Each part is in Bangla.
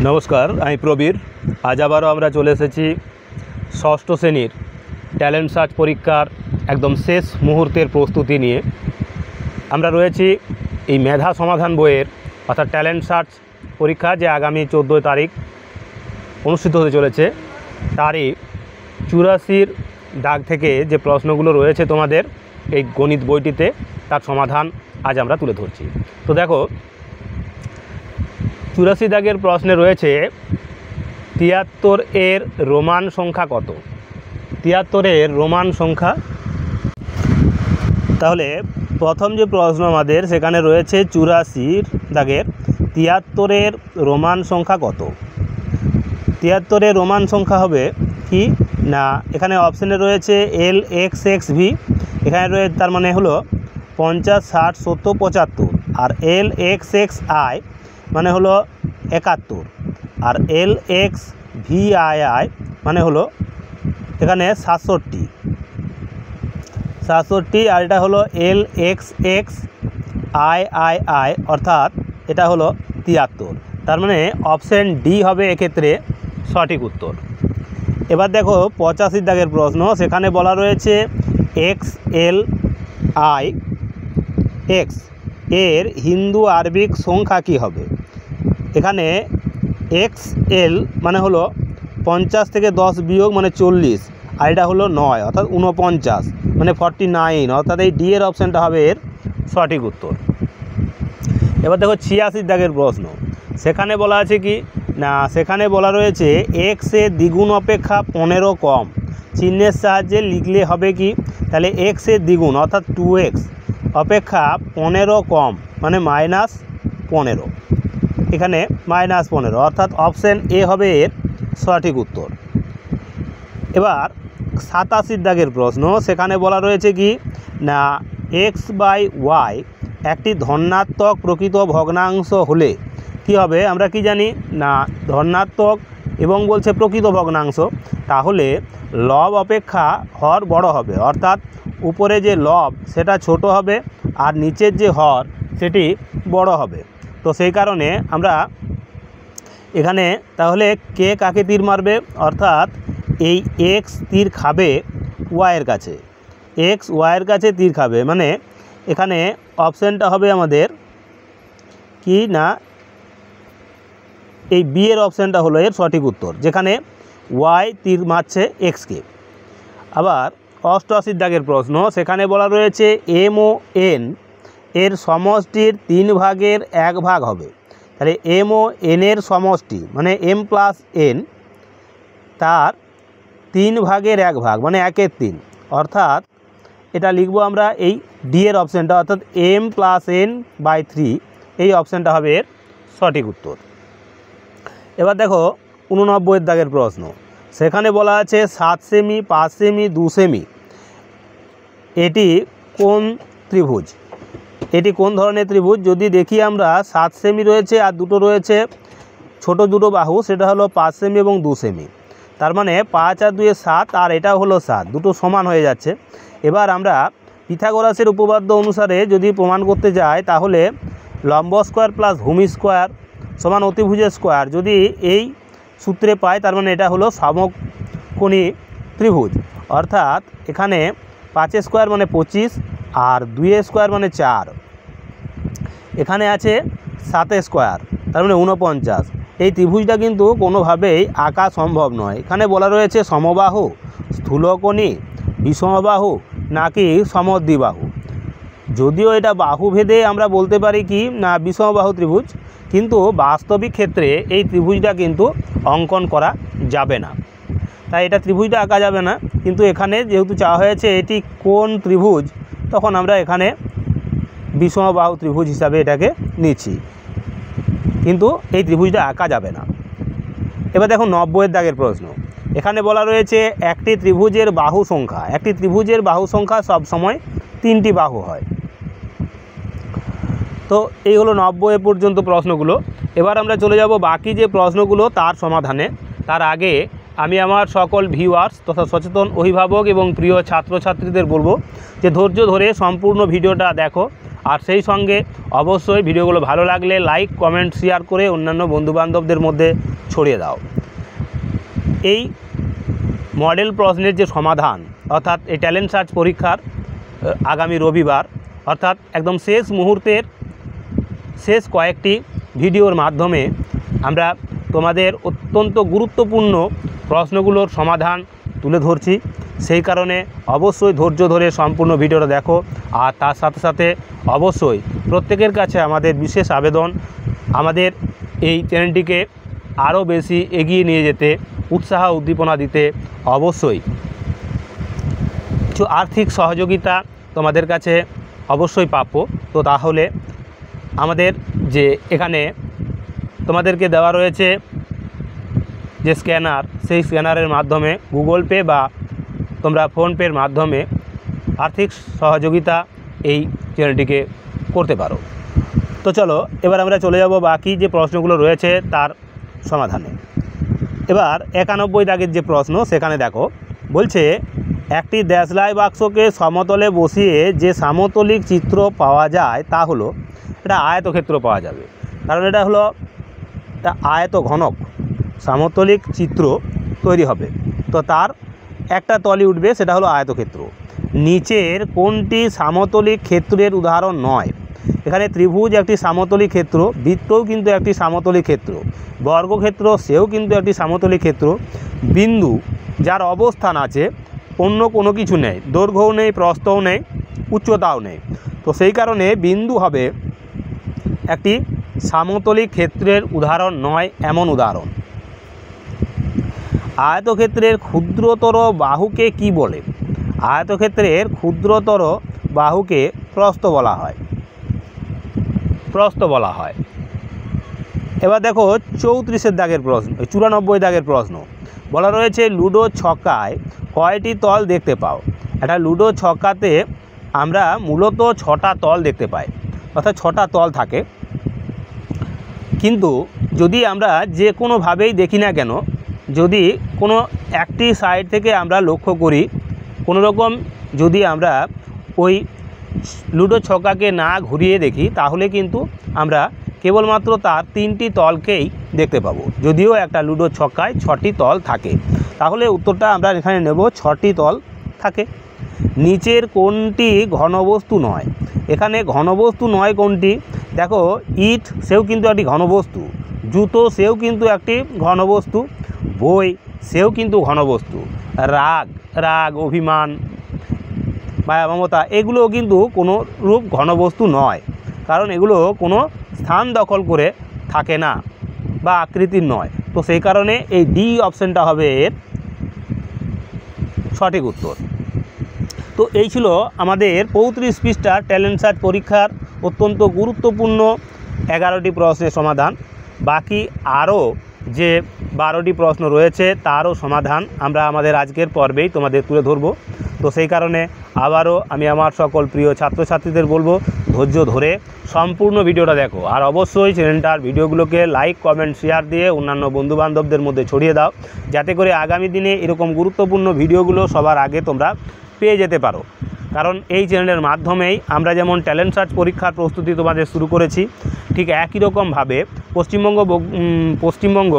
নমস্কার, আমি প্রবীর। আজ আবারও আমরা চলে এসেছি ষষ্ঠ শ্রেণীর ট্যালেন্ট সার্চ পরীক্ষার একদম শেষ মুহূর্তের প্রস্তুতি নিয়ে। আমরা রয়েছি এই মেধা সমাধান বইয়ের অর্থাৎ ট্যালেন্ট সার্চ পরীক্ষা যে আগামী 14 তারিখ অনুষ্ঠিত হতে চলেছে, তারই 84 দাগ থেকে যে প্রশ্নগুলো রয়েছে তোমাদের এই গণিত বইটিতে, তার সমাধান আজ আমরা তুলে ধরছি। তো দেখো, 84 দাগের প্রশ্নে রয়েছে 73 এর রোমান সংখ্যা কত? 73 এর রোমান সংখ্যা। তাহলে প্রথম যে প্রশ্ন আমাদের সেখানে রয়েছে 84 দাগের 73 এর রোমান সংখ্যা কত? 73 এর রোমান সংখ্যা হবে কি না, এখানে অপশানে রয়েছে LXXV, এখানে রয়েছে তার মানে হলো 50, 60, 70, 75, আর LXXI মানে হলো 71, আর LXVII মানে হলো এখানে 67, আর এটা হলো LXXIII অর্থাৎ এটা হলো 73। তার মানে অপশান ডি হবে এক্ষেত্রে সঠিক উত্তর। এবার দেখো 85 দাগের প্রশ্ন, সেখানে বলা রয়েছে XLIX এর হিন্দু আরবিক সংখ্যা কী হবে? এখানে XL মানে হলো 50 থেকে 10 বিয়োগ মানে 40, আর এটা হলো 9 অর্থাৎ 49 মানে 49, অর্থাৎ এই ডি এর অপশানটা হবে এর সঠিক উত্তর। এবার দেখো 86 দাগের প্রশ্ন, সেখানে বলা আছে কি না, সেখানে বলা রয়েছে x এর দ্বিগুণ অপেক্ষা 15 কম, চিহ্নের সাহায্যে লিখলে হবে কি? তাহলে x এর দ্বিগুণ অর্থাৎ 2x অপেক্ষা 15 কম মানে -15, এখানে -15 অর্থাৎ অপশান এ হবে এর সঠিক উত্তর। এবার 87 দাগের প্রশ্ন, সেখানে বলা রয়েছে কি না, x/y একটি ধনাত্মক প্রকৃত ভগ্নাংশ হলে কি হবে? আমরা কি জানি না, ধনাত্মক এবং বলছে প্রকৃত ভগ্নাংশ, তাহলে লব অপেক্ষা হর বড় হবে, অর্থাৎ উপরে যে লব সেটা ছোট হবে আর নিচের যে হর সেটি বড় হবে। তো সেই কারণে আমরা এখানে তাহলে কে কাকে তীর মারবে, অর্থাৎ এই x তীর খাবে ওয়াইয়ের কাছে, x ওয়াইয়ের কাছে তীর খাবে, মানে এখানে অপশানটা হবে আমাদের কি না, এই বি এর অপশানটা হলো এর সঠিক উত্তর, যেখানে ওয়াই তীর মারছে এক্সকে। আবার 88 দাগের প্রশ্ন, সেখানে বলা রয়েছে এম ও এন এর সমষ্টির 3 ভাগের 1 ভাগ হবে। তাহলে এম ও এন এর সমষ্টি মানে m+n, তার 3 ভাগের 1 ভাগ মানে 1/3, অর্থাৎ এটা লিখবো আমরা এই ডি এর অপশানটা, অর্থাৎ m+n/3, এই অপশানটা হবে এর সঠিক উত্তর। এবার দেখো 89 দাগের প্রশ্ন, সেখানে বলা আছে 7 সেমি, 5 সেমি, 2 সেমি এটি কোন ত্রিভুজ? এটি কোন ধরনের ত্রিভুজ? যদি দেখি আমরা 7 সেমি রয়েছে আর দুটো রয়েছে ছোট দুটো বাহু, সেটা হলো 5 সেমি এবং 2 সেমি, তার মানে 5 আর 2 7, আর এটাও হলো 7, দুটো সমান হয়ে যাচ্ছে। এবার আমরা পিথাগোরাসের উপপাদ্য অনুসারে যদি প্রমাণ করতে যাই, তাহলে লম্ব স্কোয়ার প্লাস ভূমি স্কোয়ার সমান অতিভুজের স্কোয়ার যদি এই সূত্রে পাই, তার মানে এটা হলো সমকোণী ত্রিভুজ, অর্থাৎ এখানে 5 স্কোয়ার মানে 25, আর 2 স্কোয়ার মানে 4, এখানে আছে 7 স্কোয়ার তার মানে 49। এই ত্রিভুজটা কিন্তু কোনোভাবেই আঁকা সম্ভব নয়। এখানে বলা রয়েছে সমবাহু, স্থূলকোণী, বিষমবাহু নাকি সমদ্বিবাহু। যদিও এটা বাহুভেদে আমরা বলতে পারি কি না বিষমবাহু ত্রিভুজ, কিন্তু বাস্তবিক ক্ষেত্রে এই ত্রিভুজটা কিন্তু অঙ্কন করা যাবে না, তাই এটা ত্রিভুজটা আঁকা যাবে না। কিন্তু এখানে যেহেতু চাওয়া হয়েছে এটি কোন ত্রিভুজ, তখন আমরা এখানে বিষমবাহু ত্রিভুজ হিসাবে এটাকে নিচ্ছি, কিন্তু এই ত্রিভুজটা আঁকা যাবে না। এবার দেখো 90 দাগের প্রশ্ন, এখানে বলা রয়েছে একটি ত্রিভুজের বাহু সংখ্যা, একটি ত্রিভুজের বাহু সংখ্যা সবসময় 3টি বাহু হয়। তো এই হলো 90 পর্যন্ত প্রশ্নগুলো। এবার আমরা চলে যাব বাকি যে প্রশ্নগুলো তার সমাধানে। তার আগে আমি আমার সকল ভিউয়ার্স তথা সচেতন অভিভাবক এবং প্রিয় ছাত্রছাত্রীদের বলবো যে ধৈর্য ধরে সম্পূর্ণ ভিডিওটা দেখো, আর সেই সঙ্গে অবশ্যই ভিডিওগুলো ভালো লাগলে লাইক কমেন্ট শেয়ার করে অন্যান্য বন্ধুবান্ধবদের মধ্যে ছড়িয়ে দাও। এই মডেল প্রশ্নের যে সমাধান অর্থাৎ এই ট্যালেন্ট সার্চ পরীক্ষার আগামী রবিবার অর্থাৎ একদম শেষ মুহূর্তের শেষ কয়েকটি ভিডিওর মাধ্যমে আমরা তোমাদের অত্যন্ত গুরুত্বপূর্ণ প্রশ্নগুলোর সমাধান তুলে ধরছি। সেই কারণে অবশ্যই ধৈর্য ধরে সম্পূর্ণ ভিডিওটা দেখো। আর তার সাথে সাথে অবশ্যই প্রত্যেকের কাছে আমাদের বিশেষ আবেদন, আমাদের এই চ্যানেলটিকে আরও বেশি এগিয়ে নিয়ে যেতে, উৎসাহ উদ্দীপনা দিতে অবশ্যই কিছু আর্থিক সহযোগিতা তোমাদের কাছে অবশ্যই প্রাপ্য। তো তাহলে আমাদের যে এখানে তোমাদেরকে দেওয়া রয়েছে যে স্ক্যানার, সেই স্ক্যানারের মাধ্যমে গুগল পে বা তোমরা ফোনপের মাধ্যমে আর্থিক সহযোগিতা এই চ্যানেলটিকে করতে পারো। তো চলো এবার আমরা চলে যাব বাকি যে প্রশ্নগুলো রয়েছে তার সমাধানে। এবার 91 দাগের যে প্রশ্ন সেখানে দেখো বলছে একটি দেশলাই বাক্সকে সমতলে বসিয়ে যে সমতলিক চিত্র পাওয়া যায় তা হলো, এটা আয়তক্ষেত্র পাওয়া যাবে, কারণ এটা হলো একটা আয়ত ঘনক সমতলিক চিত্র তৈরি হবে। তো তার একটা তলই উঠবে, সেটা হলো আয়তক্ষেত্র। নিচের কোনটি সমতলিক ক্ষেত্রের উদাহরণ নয়? এখানে ত্রিভুজ একটি সমতলিক ক্ষেত্র, বৃত্তও কিন্তু একটি সমতলিক ক্ষেত্র, বর্গক্ষেত্র সেও কিন্তু একটি সমতলিক ক্ষেত্র, বিন্দু যার অবস্থান আছে অন্য কোনো কিছু নেই, দৈর্ঘ্যও নেই, প্রস্থও নেই, উচ্চতাও নেই। তো সেই কারণে বিন্দু হবে একটি সমতলিক ক্ষেত্রের উদাহরণ নয় এমন উদাহরণ। আয়তক্ষেত্রের ক্ষুদ্রতর বাহুকে কি বলে? আয়তক্ষেত্রের ক্ষুদ্রতর বাহুকে প্রস্থ বলা হয়, প্রস্থ বলা হয়। এবার দেখো 34 দাগের প্রশ্ন, 94 দাগের প্রশ্ন বলা রয়েছে লুডো ছক্কায় কয়টি তল দেখতে পাও? একটা লুডো ছক্কাতে আমরা মূলত 6টা তল দেখতে পাই, অর্থাৎ 6টা তল থাকে। কিন্তু যদি আমরা যে কোনোভাবেই দেখি না কেন, যদি কোনো একটি সাইড থেকে আমরা লক্ষ্য করি, কোনো রকম যদি আমরা ওই লুডো ছক্কাকে না ঘুরিয়ে দেখি, তাহলে কিন্তু আমরা কেবলমাত্র তার 3টি তলকেই দেখতে পাবো। যদিও একটা লুডো ছক্কায় 6টি তল থাকে, তাহলে উত্তরটা আমরা এখানে নেব 6টি তল থাকে। নিচের কোনটি ঘনবস্তু নয়? এখানে ঘনবস্তু নয় কোনটি? দেখো ইট সেও কিন্তু একটি ঘনবস্তু, জুতো সেও কিন্তু একটি ঘনবস্তু, বই সেও কিন্তু ঘনবস্তু, রাগ অভিমান বা মমতা এগুলো কিন্তু কোনো রূপ ঘনবস্তু নয়, কারণ এগুলো কোনো স্থান দখল করে থাকে না বা আকৃতির নয়। তো সেই কারণে এই ডি অপশানটা হবে এর সঠিক উত্তর। তো এই ছিল আমাদের 35 পৃষ্ঠার ট্যালেন্ট সার্চ পরীক্ষার অত্যন্ত গুরুত্বপূর্ণ 11টি প্রশ্নের সমাধান। বাকি আরও যে 12টি প্রশ্ন রয়েছে তারও সমাধান আমরা আমাদের আজকের পর্বেই তোমাদের তুলে ধরব। তো সেই কারণে আবারও আমি আমার সকল প্রিয় ছাত্রছাত্রীদের বলবো ধৈর্য ধরে সম্পূর্ণ ভিডিওটা দেখো। আর অবশ্যই চ্যানেলটার ভিডিওগুলোকে লাইক কমেন্ট শেয়ার দিয়ে অন্যান্য বন্ধুবান্ধবদের মধ্যে ছড়িয়ে দাও, যাতে করে আগামী দিনে এরকম গুরুত্বপূর্ণ ভিডিওগুলো সবার আগে তোমরা পেয়ে যেতে পারো। কারণ এই চ্যানেলের মাধ্যমেই আমরা যেমন ট্যালেন্ট সার্চ পরীক্ষার প্রস্তুতি তোমাদের শুরু করেছি, ঠিক একই রকমভাবে পশ্চিমবঙ্গ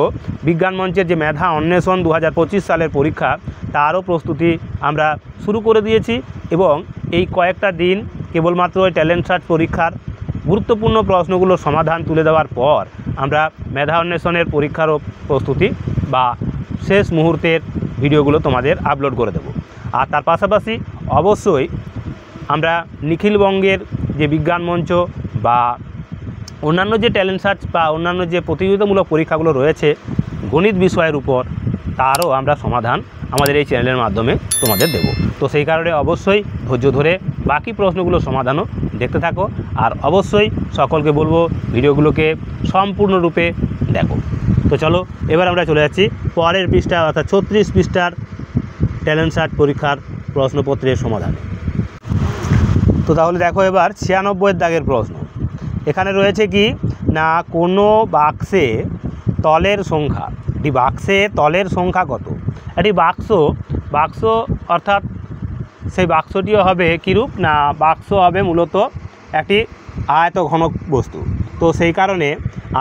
বিজ্ঞান মঞ্চের যে মেধা অন্বেষণ 2025 সালের পরীক্ষা তারও প্রস্তুতি আমরা শুরু করে দিয়েছি। এবং এই কয়েকটা দিন কেবলমাত্র ওই ট্যালেন্ট সার্চ পরীক্ষার গুরুত্বপূর্ণ প্রশ্নগুলোর সমাধান তুলে দেওয়ার পর আমরা মেধা অন্বেষণের পরীক্ষারও প্রস্তুতি বা শেষ মুহূর্তের ভিডিওগুলো তোমাদের আপলোড করে দেব। আর তার পাশাপাশি অবশ্যই আমরা নিখিলবঙ্গের যে বিজ্ঞান মঞ্চ বা অন্যান্য যে ট্যালেন্ট সার্চ বা অন্যান্য যে প্রতিযোগিতামূলক পরীক্ষাগুলো রয়েছে গণিত বিষয়ের উপর, তারও আমরা সমাধান আমাদের এই চ্যানেলের মাধ্যমে তোমাদের দেব। তো সেই কারণে অবশ্যই ধৈর্য ধরে বাকি প্রশ্নগুলোর সমাধানও দেখতে থাকো। আর অবশ্যই সকলকে বলবো ভিডিওগুলোকে সম্পূর্ণরূপে দেখো। তো চলো এবার আমরা চলে যাচ্ছি পরের পৃষ্ঠা অর্থাৎ 36 পৃষ্ঠার ট্যালেন্ট সার্চ পরীক্ষার প্রশ্নপত্রের সমাধানে। তো তাহলে দেখো এবার 96 দাগের প্রশ্ন। এখানে রয়েছে কি না, কোনো বাক্সে তলের সংখ্যা, একটি বাক্সে তলের সংখ্যা কত? একটি বাক্স অর্থাৎ সেই বাক্সটিও হবে কীরূপ না, বাক্স হবে মূলত একটি আয়তঘন বস্তু। তো সেই কারণে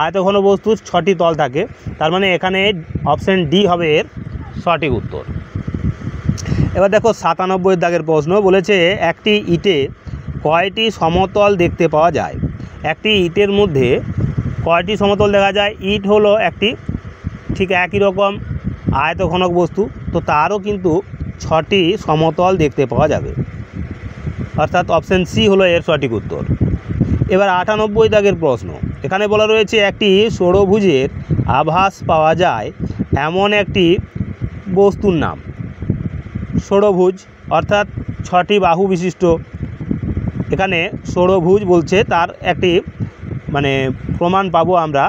আয়তঘন বস্তুর 6টি তল থাকে, তার মানে এখানে অপশান ডি হবে এর সঠিক উত্তর। এবার দেখো 97 দাগের প্রশ্ন বলেছে একটি ইটে কয়টি সমতল দেখতে পাওয়া যায়। একটি ইটের মধ্যে কয়টি সমতল দেখা যায়? ইট হলো একটি ঠিক একই রকম আয়তঘনক বস্তু, তো তারও কিন্তু 6টি সমতল দেখতে পাওয়া যাবে, অর্থাৎ অপশান সি হলো এর সঠিক উত্তর। এবার 98 দাগের প্রশ্ন, এখানে বলা রয়েছে একটি ষড়ভুজের আভাস পাওয়া যায় এমন একটি বস্তুর নাম। ষড়ভুজ অর্থাৎ 6টি বাহু বিশিষ্ট, এখানে ষড়ভুজ বলছে, তার একটি প্রমাণ পাবো আমরা।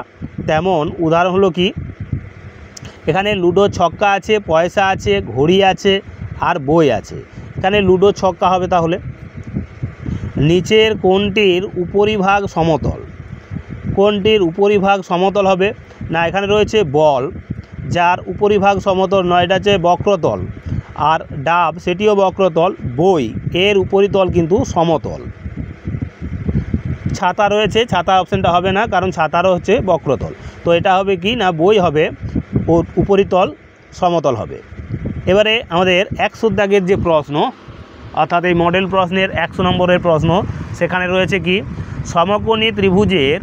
তেমন উদাহরণ হলো কি, এখানে লুডো ছক্কা আছে, পয়সা আছে, ঘড়ি আছে আর বই আছে। এখানে লুডো ছক্কা হবে তাহলে। নিচের কোনটির উপরিভাগ সমতল? কোনটির উপরিভাগ সমতল হবে? না, এখানে রয়েছে বল, যার উপরিভাগ সমতল নয়, এটা হচ্ছে বক্রতল। আর ডাব, সেটিও বক্রতল। বই, এর উপরিতল কিন্তু সমতল। ছাতা রয়েছে, ছাতা অপশানটা হবে না, কারণ ছাতারও হচ্ছে বক্রতল। তো এটা হবে কি না, বই হবে, ও উপরিতল সমতল হবে। এবারে আমাদের 100 দাগের যে প্রশ্ন, অর্থাৎ এই মডেল প্রশ্নের 100 নম্বরের প্রশ্ন, সেখানে রয়েছে কি, সমকোণী ত্রিভুজের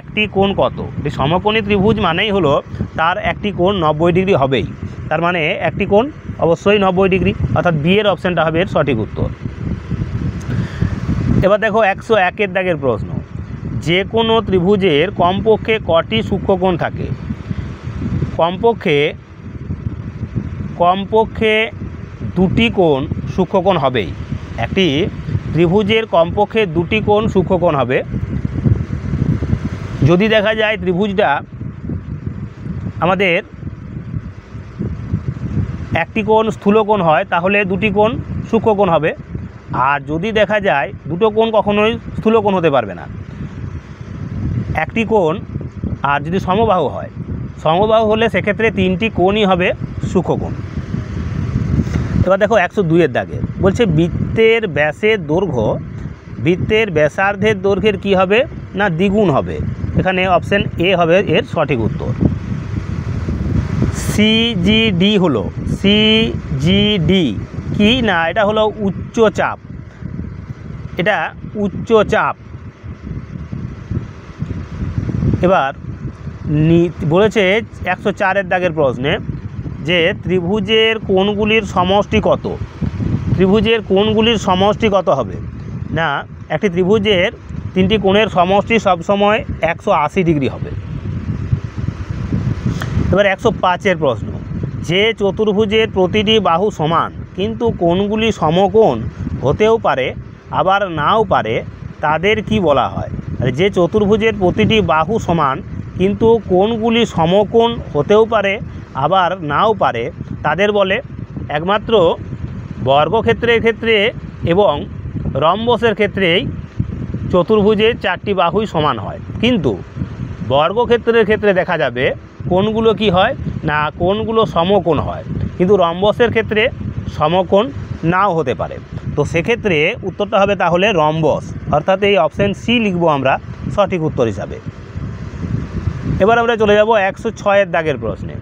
একটি কোণ কত? এই সমকোণী ত্রিভুজ মানেই হলো তার একটি কোণ 90 ডিগ্রি হবেই, তার মানে একটি কোণ অবশ্যই 90 ডিগ্রি, অর্থাৎ বি এর অপশানটা হবে এর সঠিক উত্তর। এবার দেখো 101 দাগের প্রশ্ন, যে কোনো ত্রিভুজের কমপক্ষে কটি সূক্ষ্মকোণ থাকে? কমপক্ষে দুটি কোণ সূক্ষ্মকোণ হবেই। একটি ত্রিভুজের কমপক্ষে দুটি কোণ সূক্ষ্মকোণ হবে। যদি দেখা যায় ত্রিভুজটা আমাদের একটি কোণ স্থূলকোণ হয়, তাহলে দুটি কোণ সূক্ষ্মকোণ হবে। আর যদি দেখা যায় দুটো কোণ কখনোই স্থূলকোণ হতে পারবে না, একটি কোণ। আর যদি সমবাহু হয়, সমবাহু হলে সেক্ষেত্রে 3টি কোণই হবে সূক্ষ্মকোণ। এবার দেখো 102 দাগে বলছে বৃত্তের ব্যাসের দৈর্ঘ্য বৃত্তের ব্যাসার্ধের দৈর্ঘ্যের কি হবে? না, দ্বিগুণ হবে। এখানে অপশান এ হবে এর সঠিক উত্তর। সিজিডি হলো, সিজিডি কি না, এটা হলো উচ্চচাপ, এটা উচ্চচাপ। এবার বলেছে 104 দাগের প্রশ্নে যে ত্রিভুজের কোণগুলির সমষ্টি কত? ত্রিভুজের কোণগুলির সমষ্টি কত হবে? না, একটি ত্রিভুজের 3টি কোণের সমষ্টি সবসময় 180 ডিগ্রি হবে। এবার 105 প্রশ্ন, যে চতুর্ভুজের প্রতিটি বাহু সমান কিন্তু কোণগুলি সমকোণ হতেও পারে আবার নাও পারে, তাদের কি বলা হয়? যে চতুর্ভুজের প্রতিটি বাহু সমান কিন্তু কোণগুলি সমকোণ হতেও পারে আবার নাও পারে, তাদের বলে একমাত্র বর্গক্ষেত্রের ক্ষেত্রে এবং রম্বসের ক্ষেত্রেই চতুর্ভুজের 4টি বাহুই সমান হয়, কিন্তু বর্গক্ষেত্রের ক্ষেত্রে দেখা যাবে কোণগুলো কি হয় না, কোণগুলো সমকোণ হয়, কিন্তু রম্বসের ক্ষেত্রে সমকোণ নাও হতে পারে। তো সেক্ষেত্রে উত্তরটা হবে তাহলে রম্বস, অর্থাৎ এই অপশান সি লিখবো আমরা সঠিক উত্তর হিসাবে। এবার আমরা চলে যাব 106 দাগের প্রশ্নে।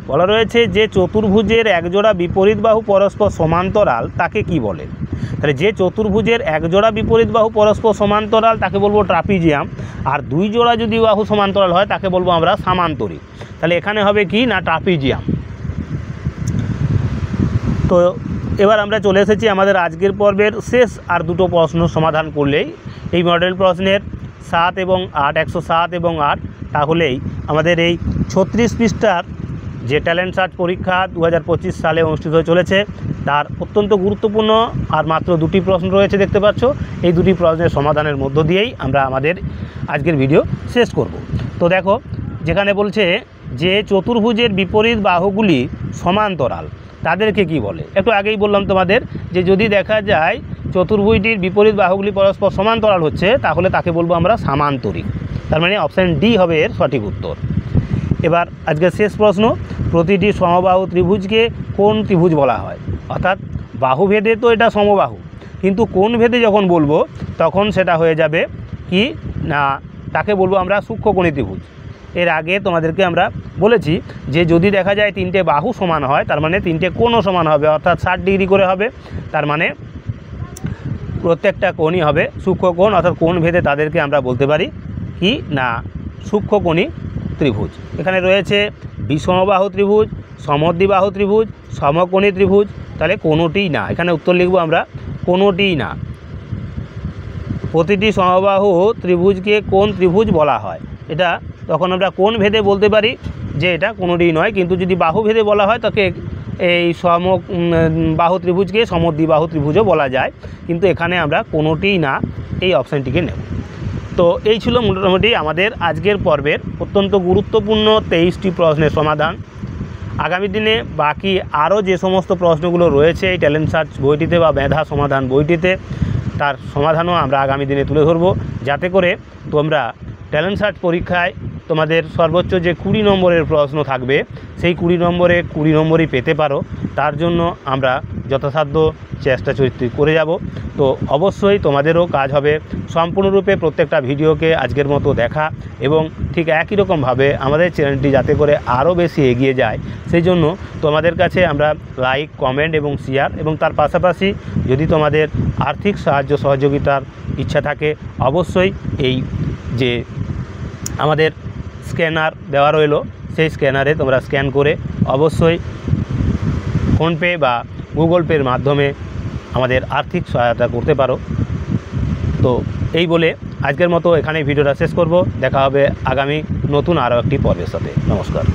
বলা রয়েছে যে চতুর্ভুজের একজোড়া বিপরীত বাহু পরস্পর সমান্তরাল তাকে কি বলে? তাহলে যে চতুর্ভুজের একজোড়া বিপরীত বাহু পরস্পর সমান্তরাল তাকে বলবো ট্রাপিজিয়াম, আর 2 জোড়া যদি বাহু সমান্তরাল হয় তাকে বলবো আমরা সামান্তরিক। তাহলে এখানে হবে কি না, ট্রাপিজিয়াম। তো এবার আমরা চলে এসেছি আমাদের আজকের পর্বের শেষ আর দুটো প্রশ্ন সমাধান করলেই এই মডেল প্রশ্নের 7 এবং 8, 107 এবং 8, তাহলেই আমাদের এই 36 পৃষ্ঠার যে ট্যালেন্ট সার্চ পরীক্ষা 2025 সালে অনুষ্ঠিত হয়ে চলেছে তার অত্যন্ত গুরুত্বপূর্ণ আর মাত্র 2টি প্রশ্ন রয়েছে দেখতে পাচ্ছ। এই 2টি প্রশ্নের সমাধানের মধ্য দিয়েই আমরা আমাদের আজকের ভিডিও শেষ করব। তো দেখো, যেখানে বলছে যে চতুর্ভুজের বিপরীত বাহুগুলি সমান্তরাল তাদেরকে কি বলে? একটু আগেই বললাম তোমাদের যে যদি দেখা যায় চতুর্ভুজটির বিপরীত বাহুগুলি পরস্পর সমান্তরাল হচ্ছে তাহলে তাকে বলবো আমরা সামান্তরিক। তার মানে অপশান ডি হবে এর সঠিক উত্তর। এবার আজকের শেষ প্রশ্ন, প্রতিটি সমবাহু ত্রিভুজকে কোন ত্রিভুজ বলা হয়? অর্থাৎ বাহুভেদে তো এটা সমবাহু, কিন্তু কোণ ভেদে যখন বলবো তখন সেটা হয়ে যাবে কি না, তাকে বলবো আমরা সূক্ষ্মকোণী ত্রিভুজ। এর আগে তোমাদেরকে আমরা বলেছি যে যদি দেখা যায় তিনটে বাহু সমান হয় তার মানে তিনটে কোণও সমান হবে, অর্থাৎ 60 ডিগ্রি করে হবে, তার মানে প্রত্যেকটা কোণই হবে সূক্ষ্মকোণ, অর্থাৎ কোণ ভেদে তাদেরকে আমরা বলতে পারি কি না সূক্ষ্মকোণী ত্রিভুজ। এখানে রয়েছে বিষমবাহু ত্রিভুজ, সমদ্বিবাহু ত্রিভুজ, সমকোণী ত্রিভুজ, তাহলে কোনোটিই না। এখানে উত্তর লিখব আমরা কোনোটিই না। প্রতিটি সমবাহু ত্রিভুজকে কোণ ত্রিভুজ বলা হয়, এটা তখন আমরা কোণ ভেদে বলতে পারি যে এটা কোনোটিই নয়। কিন্তু যদি বাহু ভেদে বলা হয় তাকে এই বাহু ত্রিভুজকে সমদ্বিবাহু ত্রিভুজও বলা যায়, কিন্তু এখানে আমরা কোনোটিই না এই অপশানটিকে নেব। তো এই ছিল মোটামুটি আমাদের আজকের পর্বের অত্যন্ত গুরুত্বপূর্ণ 23টি প্রশ্নের সমাধান। আগামী দিনে বাকি আরও যে সমস্ত প্রশ্নগুলো রয়েছে এই ট্যালেন্ট সার্চ বইটিতে বা মেধা সমাধান বইটিতে, তার সমাধানও আমরা আগামী দিনে তুলে ধরব, যাতে করে তোমরা ট্যালেন্ট সার্চ পরীক্ষায় তোমাদের সর্বোচ্চ যে 20 নম্বরের প্রশ্ন থাকবে সেই 20 নম্বরে 20 নম্বরই পেতে পারো। তার জন্য আমরা যথাসাধ্য চেষ্টা করে যাব। তো অবশ্যই তোমাদেরও কাজ হবে সম্পূর্ণরূপে প্রত্যেকটা ভিডিওকে আজকের মতো দেখা, এবং ঠিক একই রকমভাবে আমাদের চ্যানেলটি যাতে করে আরও বেশি এগিয়ে যায় সেই জন্য তোমাদের কাছে আমরা লাইক, কমেন্ট এবং শেয়ার, এবং তার পাশাপাশি যদি তোমাদের আর্থিক সাহায্য সহযোগিতার ইচ্ছা থাকে অবশ্যই এই যে আমাদের স্ক্যানার দেওয়া রইল সেই স্ক্যানারে তোমরা স্ক্যান করে অবশ্যই ফোনপে বা গুগল পের মাধ্যমে আমাদের আর্থিক সহায়তা করতে পারো। তো এই বলে আজকের মতো এখানেই ভিডিওটা শেষ করব। দেখা হবে আগামী নতুন আরও একটি পর্বের সাথে। নমস্কার।